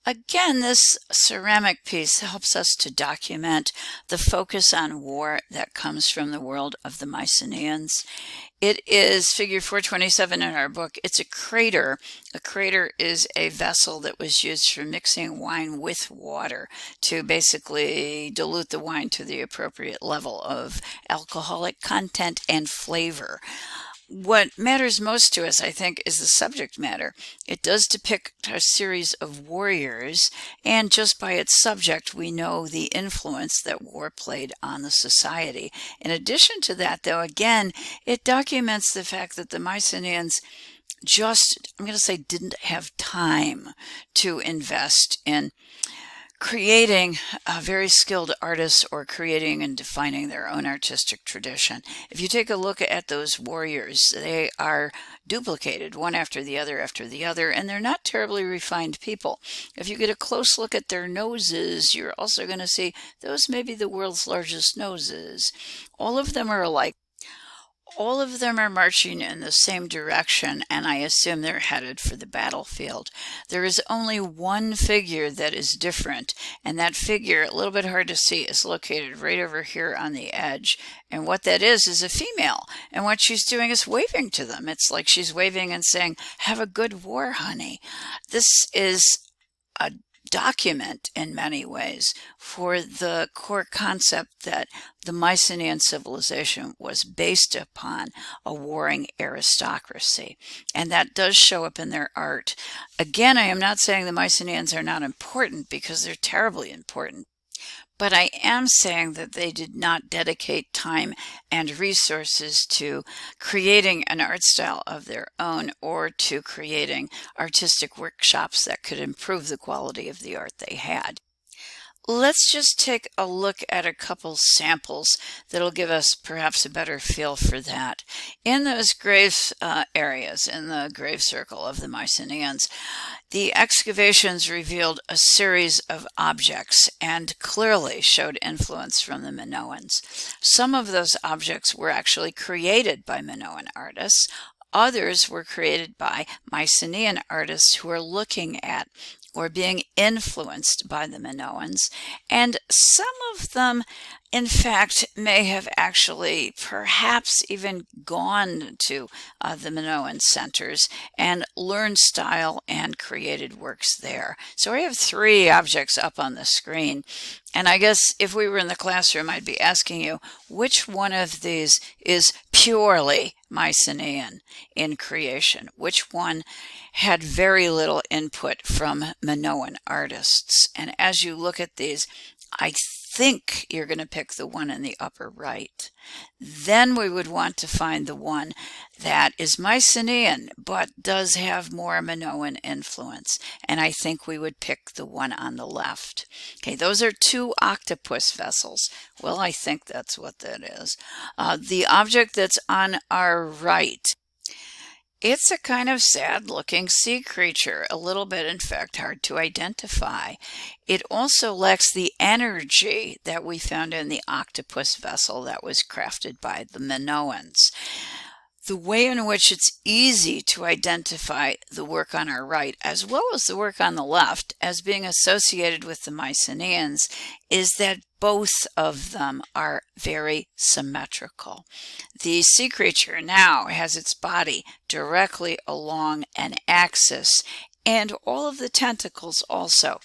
Again, this ceramic piece helps us to document the focus on war that comes from the world of the Mycenaeans. It is figure 427 in our book. It's a crater. A crater is a vessel that was used for mixing wine with water to basically dilute the wine to the appropriate level of alcoholic content and flavor. What matters most to us, I think, is the subject matter. It does depict a series of warriors, and just by its subject, we know the influence that war played on the society. In addition to that, though, again, it documents the fact that the Mycenaeans just, I'm going to say, didn't have time to invest in creating very skilled artists or creating and defining their own artistic tradition. If you take a look at those warriors, they are duplicated one after the other, and they're not terribly refined people. If you get a close look at their noses, you're also going to see those may be the world's largest noses. All of them are alike. All of them are marching in the same direction, and I assume they're headed for the battlefield. There is only one figure that is different, and that figure, a little bit hard to see, is located right over here on the edge. And what that is a female, and what she's doing is waving to them. It's like she's waving and saying, "Have a good war, honey." This is a document in many ways for the core concept that the Mycenaean civilization was based upon a warring aristocracy, and that does show up in their art. Again, I am not saying the Mycenaeans are not important, because they're terribly important. But I am saying that they did not dedicate time and resources to creating an art style of their own, or to creating artistic workshops that could improve the quality of the art they had. Let's just take a look at a couple samples that'll give us perhaps a better feel for that. In those grave areas, in the grave circle of the Mycenaeans, the excavations revealed a series of objects and clearly showed influence from the Minoans. Some of those objects were actually created by Minoan artists. Others were created by Mycenaean artists who are looking at or being influenced by the Minoans, and some of them, in fact, may have actually perhaps even gone to the Minoan centers and learned style and created works there. So I have 3 objects up on the screen, and I guess if we were in the classroom, I'd be asking you, which one of these is purely Mycenaean in creation? Which one had very little input from Minoan artists? And as you look at these, I think you're going to pick the one in the upper right. Then we would want to find the one that is Mycenaean but does have more Minoan influence, and I think we would pick the one on the left. Okay, those are 2 octopus vessels. Well, I think that's what that is. The object that's on our right, it's a kind of sad-looking sea creature, a little bit, in fact, hard to identify. It also lacks the energy that we found in the octopus vessel that was crafted by the Minoans. The way in which it's easy to identify the work on our right, as well as the work on the left, as being associated with the Mycenaeans, is that both of them are very symmetrical. The sea creature now has its body directly along an axis, and all of the tentacles also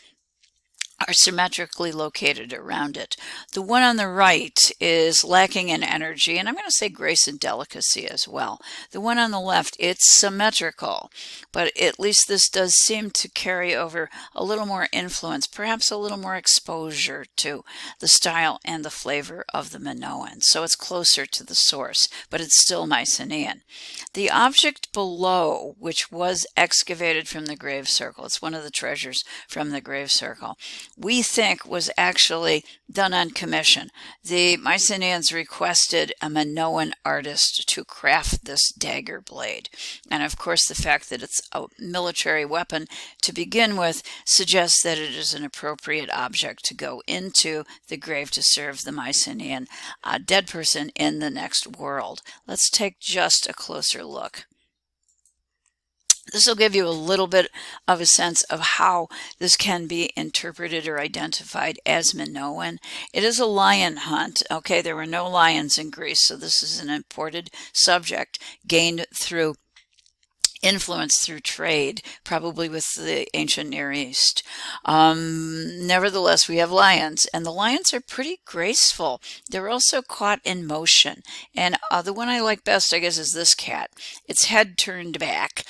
are symmetrically located around it. The one on the right is lacking in energy, and I'm going to say grace and delicacy as well. The one on the left, it's symmetrical, but at least this does seem to carry over a little more influence, perhaps a little more exposure to the style and the flavor of the Minoans. So it's closer to the source, but it's still Mycenaean. The object below, which was excavated from the grave circle, it's one of the treasures from the grave circle, we think was actually done on commission. The Mycenaeans requested a Minoan artist to craft this dagger blade. And of course, the fact that it's a military weapon to begin with suggests that it is an appropriate object to go into the grave to serve the Mycenaean dead person in the next world. Let's take just a closer look. This will give you a little bit of a sense of how this can be interpreted or identified as Minoan. It is a lion hunt. Okay, there were no lions in Greece, so this is an imported subject gained through influence through trade, probably with the ancient Near East. Nevertheless, we have lions, and the lions are pretty graceful. They're also caught in motion. And the one I like best, I guess, is this cat. Its head turned back.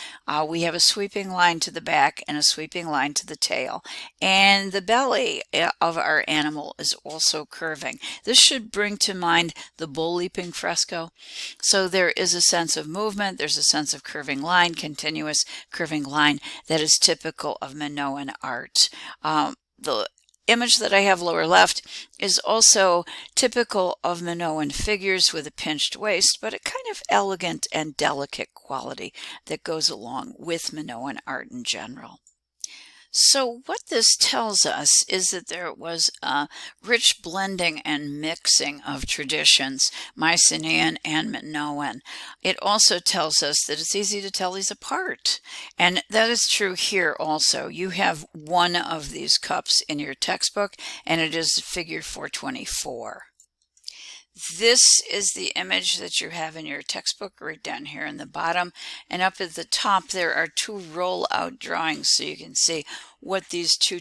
We have a sweeping line to the back and a sweeping line to the tail. And the belly of our animal is also curving. This should bring to mind the bull leaping fresco. So there is a sense of movement. There's a sense of curving line, continuous curving line that is typical of Minoan art. The image that I have lower left is also typical of Minoan figures with a pinched waist, but a kind of elegant and delicate quality that goes along with Minoan art in general. So what this tells us is that there was a rich blending and mixing of traditions, Mycenaean and Minoan. It also tells us that it's easy to tell these apart. And that is true here also. You have one of these cups in your textbook, and it is figure 424. This is the image that you have in your textbook right down here in the bottom, and up at the top there are two roll-out drawings so you can see what these two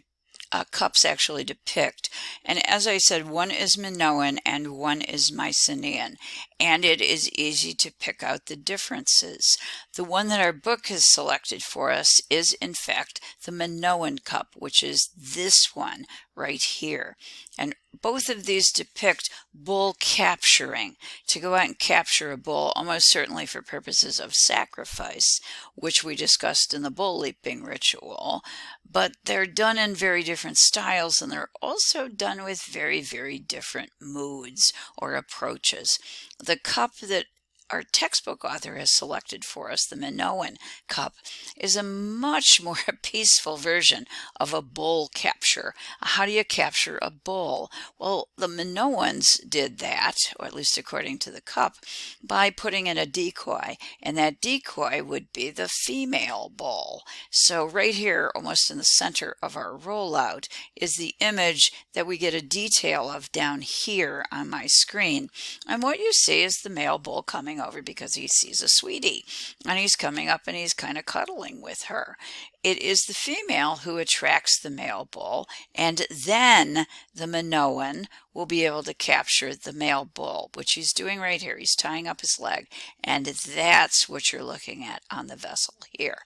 cups actually depict. And as I said, one is Minoan and one is Mycenaean, and it is easy to pick out the differences. The one that our book has selected for us is in fact the Minoan cup, which is this one right here. And both of these depict bull capturing, to go out and capture a bull, almost certainly for purposes of sacrifice, which we discussed in the bull leaping ritual. But they're done in very different styles, and they're also done with very, very different moods or approaches. The cup that our textbook author has selected for us, the Minoan cup, is a much more peaceful version of a bull capture. How do you capture a bull? Well, the Minoans did that, or at least according to the cup, by putting in a decoy, and that decoy would be the female bull. So right here, almost in the center of our rollout, is the image that we get a detail of down here on my screen. And what you see is the male bull coming over because he sees a sweetie, and he's coming up and he's kind of cuddling with her. It is the female who attracts the male bull, and then the Minoan will be able to capture the male bull, which he's doing right here. He's tying up his leg, and that's what you're looking at on the vessel here.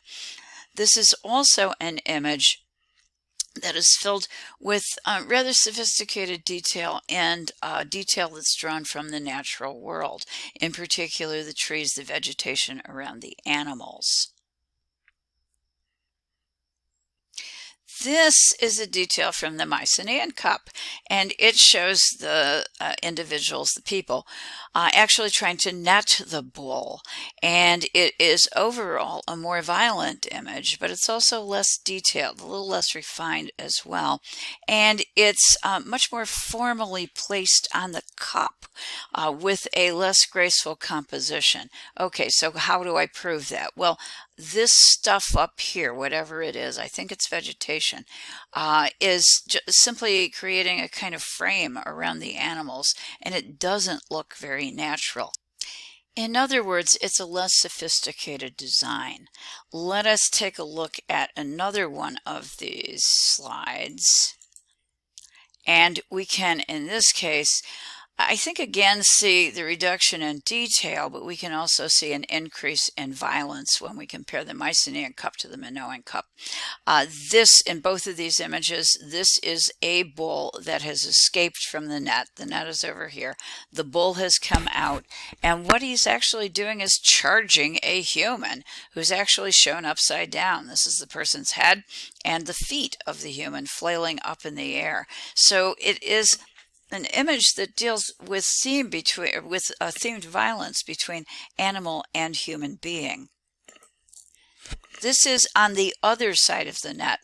This is also an image that is filled with rather sophisticated detail, and detail that's drawn from the natural world, in particular the trees, the vegetation around the animals. This is a detail from the Mycenaean cup, and it shows the individuals, the people, actually trying to net the bull. And it is overall a more violent image, but it's also less detailed, a little less refined as well. And it's much more formally placed on the cup with a less graceful composition. Okay, so how do I prove that? Well, this stuff up here, whatever it is, I think it's vegetation, is simply creating a kind of frame around the animals, and it doesn't look very natural. In other words, it's a less sophisticated design. Let us take a look at another one of these slides, and we can, in this case, I think again see the reduction in detail, but we can also see an increase in violence when we compare the Mycenaean cup to the Minoan cup. This, in both of these images, this is a bull that has escaped from the net. The net is over here. The bull has come out, and what he's actually doing is charging a human who's actually shown upside down. This is the person's head and the feet of the human flailing up in the air. So it is an image that deals with themed violence between animal and human being. This is on the other side of the net,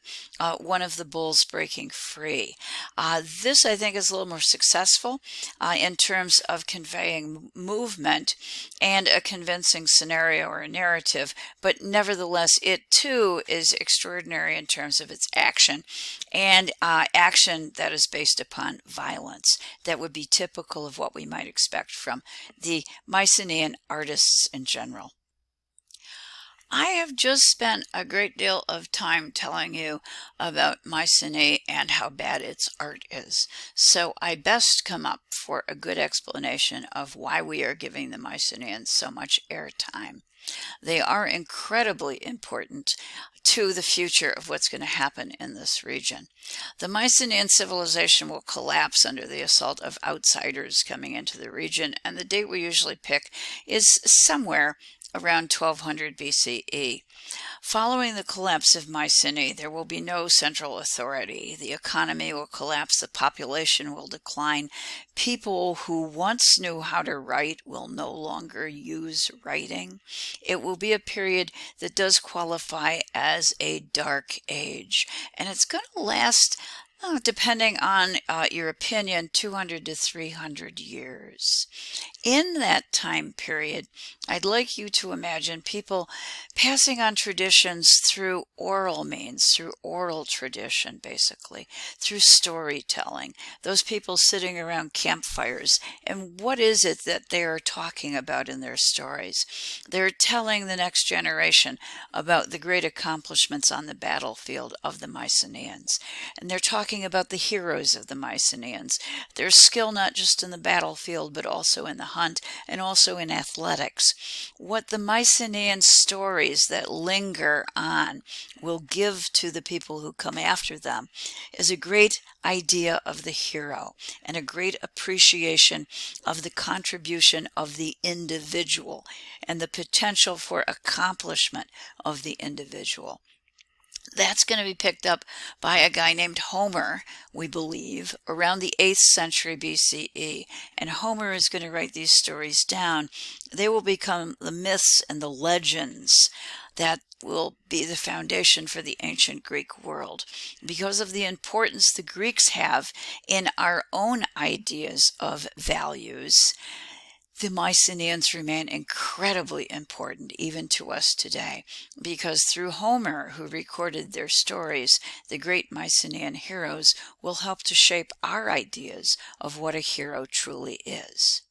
one of the bulls breaking free. This, I think, is a little more successful in terms of conveying movement and a convincing scenario or a narrative, but nevertheless, it too is extraordinary in terms of its action, and action that is based upon violence that would be typical of what we might expect from the Mycenaean artists in general. I have just spent a great deal of time telling you about Mycenae and how bad its art is, so I best come up for a good explanation of why we are giving the Mycenaeans so much airtime. They are incredibly important to the future of what's going to happen in this region. The Mycenaean civilization will collapse under the assault of outsiders coming into the region, and the date we usually pick is somewhere around 1200 BCE. Following the collapse of Mycenae, there will be no central authority. The economy will collapse, the population will decline. People who once knew how to write will no longer use writing. It will be a period that does qualify as a dark age, and it's going to last, depending on your opinion, 200 to 300 years. In that time period, I'd like you to imagine people passing on traditions through oral means, through oral tradition, basically, through storytelling. Those people sitting around campfires, and what is it that they are talking about in their stories? They're telling the next generation about the great accomplishments on the battlefield of the Mycenaeans, and they're talking about the heroes of the Mycenaeans, their skill not just in the battlefield but also in the hunt and also in athletics. What the Mycenaean stories that linger on will give to the people who come after them is a great idea of the hero and a great appreciation of the contribution of the individual and the potential for accomplishment of the individual. That's going to be picked up by a guy named Homer, we believe, around the 8th century BCE. And Homer is going to write these stories down. They will become the myths and the legends that will be the foundation for the ancient Greek world because of the importance the Greeks have in our own ideas of values. The Mycenaeans remain incredibly important even to us today because through Homer, who recorded their stories, the great Mycenaean heroes will help to shape our ideas of what a hero truly is.